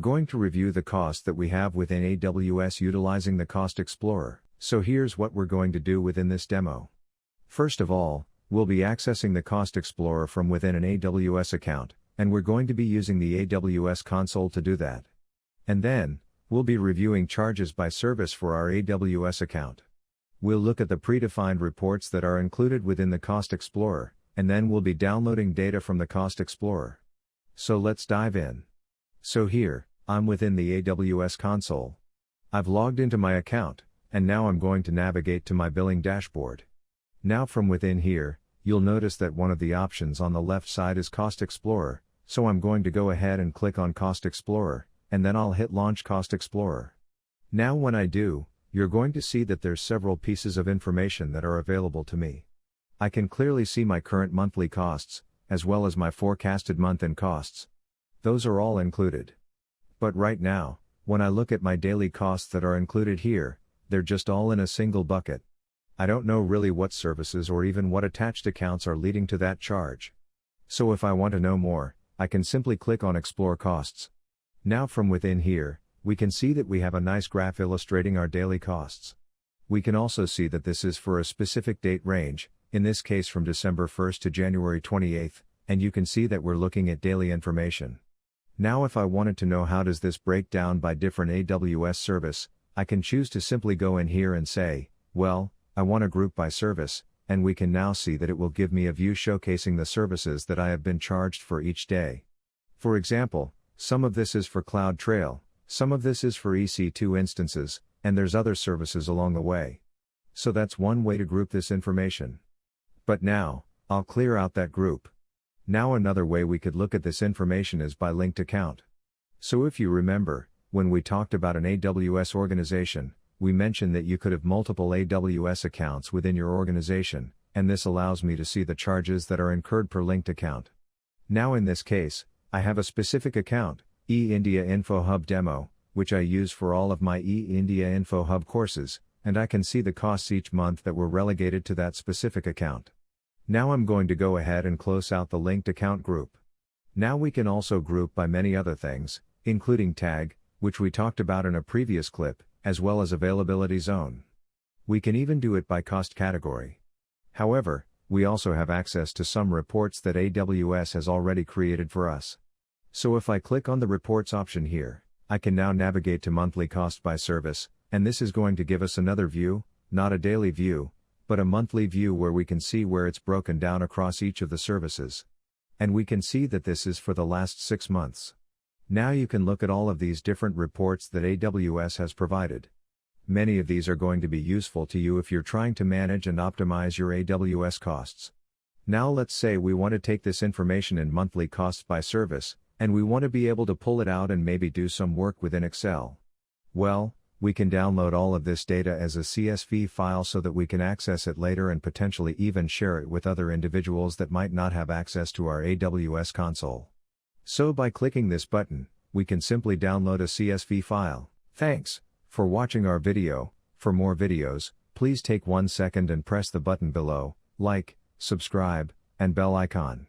going to review the cost that we have within AWS utilizing the Cost Explorer. So here's what we're going to do within this demo. First of all, we'll be accessing the Cost Explorer from within an AWS account, and we're going to be using the AWS console to do that. And then, we'll be reviewing charges by service for our AWS account. We'll look at the predefined reports that are included within the Cost Explorer, and then we'll be downloading data from the Cost Explorer. So let's dive in. So here, I'm within the AWS console. I've logged into my account, and now I'm going to navigate to my billing dashboard. Now from within here, you'll notice that one of the options on the left side is Cost Explorer, so I'm going to go ahead and click on Cost Explorer, and then I'll hit Launch Cost Explorer. Now when I do, you're going to see that there's several pieces of information that are available to me. I can clearly see my current monthly costs, as well as my forecasted month-end costs. Those are all included. But right now, when I look at my daily costs that are included here, they're just all in a single bucket. I don't know really what services or even what attached accounts are leading to that charge. So if I want to know more, I can simply click on Explore Costs. Now from within here, we can see that we have a nice graph illustrating our daily costs. We can also see that this is for a specific date range, in this case from December 1st to January 28th, and you can see that we're looking at daily information. Now if I wanted to know how does this break down by different AWS service, I can choose to simply go in here and say, well, I want to group by service, and we can now see that it will give me a view showcasing the services that I have been charged for each day. For example, some of this is for CloudTrail, some of this is for EC2 instances, and there's other services along the way. So that's one way to group this information. But now, I'll clear out that group. Now another way we could look at this information is by linked account. So if you remember, when we talked about an AWS organization, we mentioned that you could have multiple AWS accounts within your organization, and this allows me to see the charges that are incurred per linked account. Now in this case, I have a specific account, eIndia Info Hub Demo, which I use for all of my eIndia Info Hub courses, and I can see the costs each month that were relegated to that specific account. Now I'm going to go ahead and close out the linked account group. Now we can also group by many other things, including tag, which we talked about in a previous clip, as well as availability zone. We can even do it by cost category. However, we also have access to some reports that AWS has already created for us. So if I click on the reports option here, I can now navigate to monthly cost by service, and this is going to give us another view, not a daily view, but a monthly view where we can see where it's broken down across each of the services. And we can see that this is for the last 6 months. Now you can look at all of these different reports that AWS has provided. Many of these are going to be useful to you if you're trying to manage and optimize your AWS costs. Now let's say we want to take this information in monthly costs by service, and we want to be able to pull it out and maybe do some work within Excel. Well, we can download all of this data as a CSV file so that we can access it later and potentially even share it with other individuals that might not have access to our AWS console. So by clicking this button, we can simply download a CSV file. Thanks for watching our video. For more videos, please take 1 second and press the button below, like, subscribe, and bell icon.